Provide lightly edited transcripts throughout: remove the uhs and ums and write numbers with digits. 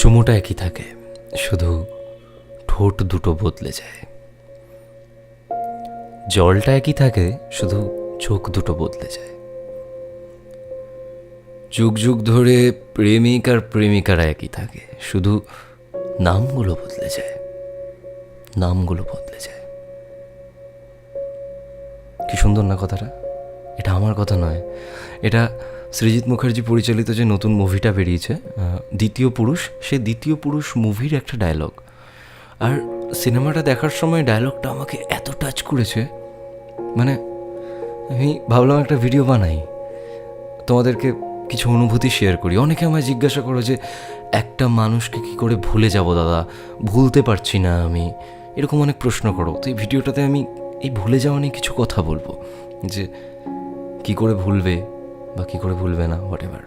চুমুটা একই থাকে, শুধু ঠোঁট দুটো বদলে যায়। জলটা একই থাকে, শুধু চোখ দুটো বদলে যায়। যুগ যুগ ধরে প্রেমিক আর প্রেমিকারা একই থাকে, শুধু নামগুলো বদলে যায়। নামগুলো বদলে যায়। কি সুন্দর না কথাটা? এটা আমার কথা নয়, এটা সৃজিত মুখার্জি পরিচালিত যে নতুন মুভিটা বেরিয়েছে দ্বিতীয় পুরুষ, সে দ্বিতীয় পুরুষ মুভির একটা ডায়লগ। আর সিনেমাটা দেখার সময় ডায়লগটা আমাকে এত টাচ করেছে, মানে আমি ভাবলাম একটা ভিডিও বানাই, তোমাদেরকে কিছু অনুভূতি শেয়ার করি। অনেকে আমায় জিজ্ঞাসা করো যে একটা মানুষকে কি করে ভুলে যাব দাদা, ভুলতে পারছি না আমি, এরকম অনেক প্রশ্ন করো। তো এই ভিডিওটাতে আমি এই ভুলে যাওয়া নিয়ে কিছু কথা বলবো, যে কি করে ভুলবে বা কী করে ভুলবে না, হোয়াট এভার।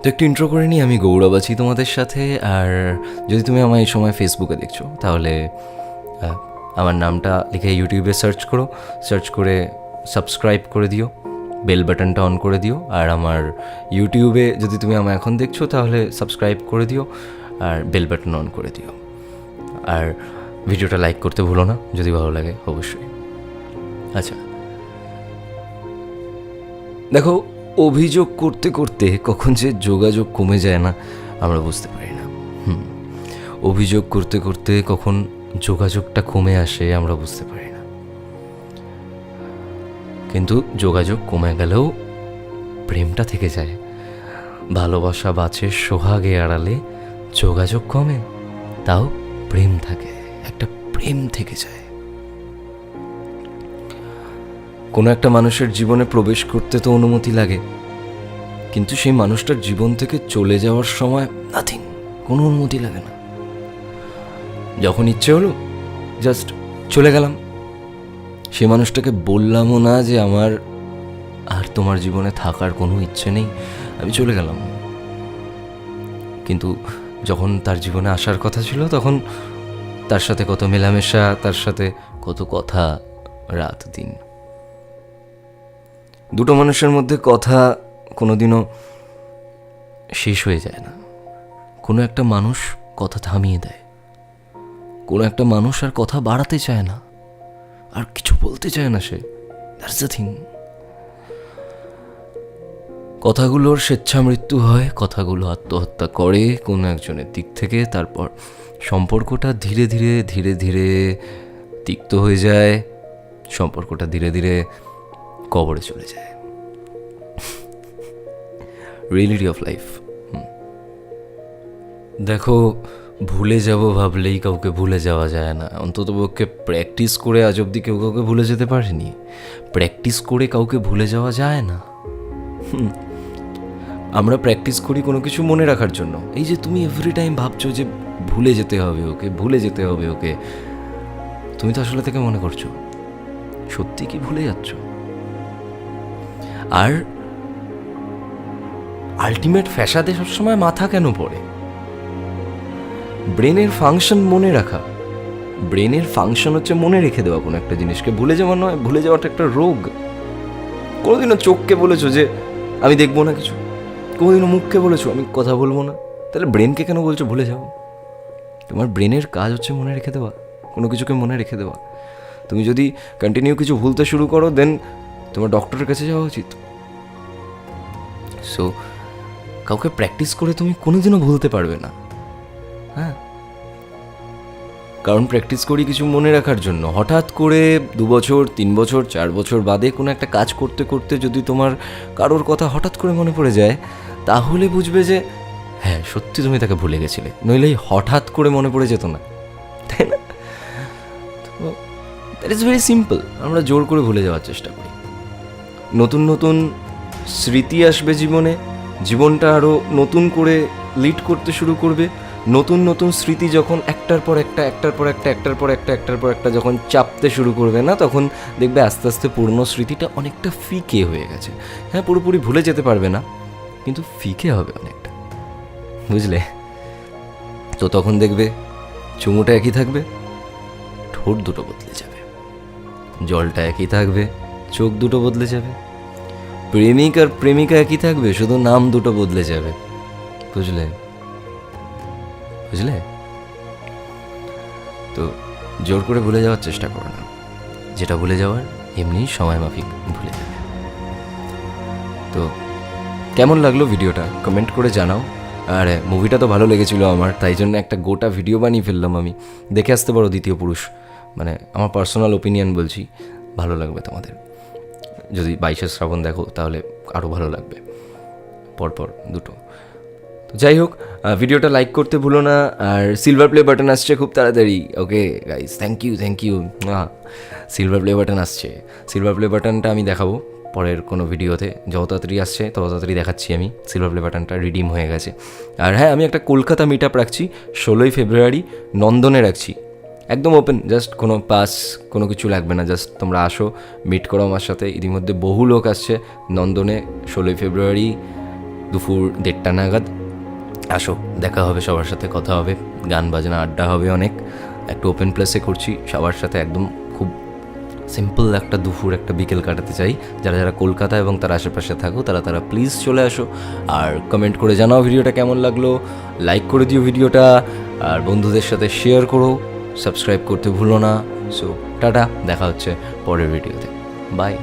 তো একটু ইন্ট্রো করে নিই, আমি গৌরব আছি তোমাদের সাথে। আর যদি তুমি আমার এই সময় ফেসবুকে দেখছো, তাহলে আমার নামটা লিখে ইউটিউবে সার্চ করো, সার্চ করে সাবস্ক্রাইব করে দিও, বেল বাটনটা অন করে দিও। আর আমার ইউটিউবে যদি তুমি আমার এখন দেখছো, তাহলে সাবস্ক্রাইব করে দিও আর বেল বাটন অন করে দিও। আর ভিডিওটা লাইক করতে ভুলো না, যদি ভালো লাগে অবশ্যই। আচ্ছা, দেখো, অভিযোগ করতে করতে কখন যে যোগাযোগ কমে যায় না আমরা বুঝতে পারি না। অভিযোগ করতে করতে কখন যোগাযোগটা কমে আসে আমরা বুঝতে পারি না। কিন্তু যোগাযোগ কমে গেলেও প্রেমটা থেকে যায়। ভালোবাসা বাঁচে সোহাগে আড়ালে, যোগাযোগ কমে তাও প্রেম থাকে, একটা প্রেম থেকে যায়। কোনো একটা মানুষের জীবনে প্রবেশ করতে তো অনুমতি লাগে, কিন্তু সেই মানুষটার জীবন থেকে চলে যাওয়ার সময় নাথিং, কোনো অনুমতি লাগে না। যখন ইচ্ছে হলো জাস্ট চলে গেলাম। সেই মানুষটাকে বললামও না যে আমার আর তোমার জীবনে থাকার কোনো ইচ্ছে নেই, আমি চলে গেলাম। কিন্তু যখন তার জীবনে আসার কথা ছিল, তখন তার সাথে কত মেলামেশা, তার সাথে কত কথা, রাত দিন। দুটো মানুষের মধ্যে কথা কোনোদিনও শেষ হয়ে যায় না। কোনো একটা মানুষ কথা থামিয়ে দেয়, কোনো একটা মানুষ আর কথা বাড়াতে চায় না, আর কিছু বলতে চায় না সে। That's the thing. কথাগুলোর স্বেচ্ছা মৃত্যু হয়, কথাগুলো আত্মহত্যা করে কোনো একজনের দিক থেকে। তারপর সম্পর্কটা ধীরে ধীরে ধীরে ধীরে তিক্ত হয়ে যায়, সম্পর্কটা ধীরে ধীরে কবরে চলে যায়। Reality of life. দেখো, ভুলে যাব ভাবলেই কাউকে ভুলে যাওয়া যায় না। অন্ততপক্ষে প্র্যাকটিস করে আজ অবধি কেউ কাউকে ভুলে যেতে পারেনি। প্র্যাকটিস করে কাউকে ভুলে যাওয়া যায় না। আমরা প্র্যাকটিস করি কোনো কিছু মনে রাখার জন্য। এই যে তুমি এভরি টাইম ভাবছো যে ভুলে যেতে হবে ওকে, ভুলে যেতে হবে ওকে, তুমি তো আসলে থেকে মনে করছো সত্যি কি ভুলে যাচ্ছ। আর আলটিমেট ফ্যাসাদে সবসময় মাথা কেন পড়ে? ব্রেনের ফাংশন মনে রাখা। ব্রেনের ফাংশন হচ্ছে মনে রেখে দেওয়া কোনো একটা জিনিসকে। ভুলে যাওয়া নয়, ভুলে যাওয়াটা একটা রোগ। কোনোদিনও চোখকে বলেছো যে আমি দেখবো না কিছু? কোনোদিনও মুখকে বলেছো আমি কথা বলবো না? তাহলে ব্রেনকে কেন বলছো ভুলে যাও? তোমার ব্রেনের কাজ হচ্ছে মনে রেখে দেওয়া, কোনো কিছুকে মনে রেখে দেওয়া। তুমি যদি কন্টিনিউ কিছু ভুলতে শুরু করো, দেন তোমার ডক্টরের কাছে যাওয়া উচিত। সো কাউকে প্র্যাকটিস করে তুমি কোনোদিনও ভুলতে পারবে না। হ্যাঁ, কারণ প্র্যাকটিস করি কিছু মনে রাখার জন্য। হঠাৎ করে 2 বছর 3 বছর 4 বছর বাদে কোনো একটা কাজ করতে করতে যদি তোমার কারোর কথা হঠাৎ করে মনে পড়ে যায়, তাহলে বুঝবে যে হ্যাঁ সত্যি তুমি তাকে ভুলে গেছিলে, নইলেই হঠাৎ করে মনে পড়ে যেত না, তাই না? তো দ্যাট ইজ ভেরি সিম্পল। আমরা জোর করে ভুলে যাওয়ার চেষ্টা করি। নতুন নতুন স্মৃতি আসবে জীবনে, জীবনটা আরও নতুন করে লিড করতে শুরু করবে। নতুন নতুন স্মৃতি যখন একটার পর একটা একটার পর একটা একটার পর একটা একটার পর একটা যখন চাপতে শুরু করবে না, তখন দেখবে আস্তে আস্তে পুরনো স্মৃতিটা অনেকটা ফিকে হয়ে গেছে। হ্যাঁ, পুরোপুরি ভুলে যেতে পারবে না, কিন্তু ফিকে হবে অনেকটা, বুঝলে? তো তখন দেখবে চুমুটা একই থাকবে, ঠোঁট দুটো বদলে যাবে। জলটা একই থাকবে, চোখ দুটো বদলে যাবে। প্রেমিক আর প্রেমিকা একই থাকবে, শুধু নাম দুটো বদলে যাবে, বুঝলে? বুঝলে? তো জোর করে ভুলে যাওয়ার চেষ্টা করো না, যেটা ভুলে যাওয়ার এমনি সময় মাফিক ভুলে যাবে। তো কেমন লাগলো ভিডিওটা কমেন্ট করে জানাও। আর মুভিটা তো ভালো লেগেছিলো আমার, তাই জন্য একটা গোটা ভিডিও বানিয়ে ফেললাম আমি। দেখে আসতে পারো দ্বিতীয় পুরুষ, মানে আমার পার্সোনাল ওপিনিয়ন বলছি, ভালো লাগবে তোমাদের। যদি 22শে শ্রাবণ দেখো তাহলে আরও ভালো লাগবে, পরপর দুটো। তো যাই হোক, ভিডিওটা লাইক করতে ভুলো না, আর সিলভার প্লে বাটন আসছে খুব তাড়াতাড়ি। Okay guys, thank you. Silver play button আসছে, সিলভার প্লে বাটনটা আমি দেখাবো পরের কোনো ভিডিওতে। যত তাড়াতাড়ি আসছে তত তাড়াতাড়ি দেখাচ্ছি আমি। সিলভার প্লে বাটনটা রিডিম হয়ে গেছে। আর হ্যাঁ, আমি একটা কলকাতা মিট আপ রাখছি 16ই ফেব্রুয়ারি, নন্দনে রাখছি। একদম ওপেন, জাস্ট কোনো পাস কোনো কিছু লাগবে না, জাস্ট তোমরা আসো, মিট করো আমার সাথে। ইতিমধ্যে বহু লোক আসছে নন্দনে 16ই ফেব্রুয়ারি দুপুর 1:30 নাগাদ। আসো, দেখা হবে, সবার সাথে কথা হবে, গান বাজনা আড্ডা হবে অনেক। একটু ওপেন প্লেসে করছি, সবার সাথে একদম খুব সিম্পল একটা দুপুর একটা বিকেল কাটাতে চাই। যারা যারা কলকাতা এবং তার আশেপাশে থাকো তারা প্লিজ চলে আসো। আর কমেন্ট করে জানাও ভিডিওটা কেমন লাগলো, লাইক করে দিও ভিডিওটা, আর বন্ধুদের সাথে শেয়ার করো, সাবস্ক্রাইব করতে ভুলো না। সো টাটা, দেখা হচ্ছে পরের ভিডিওতে, বাই।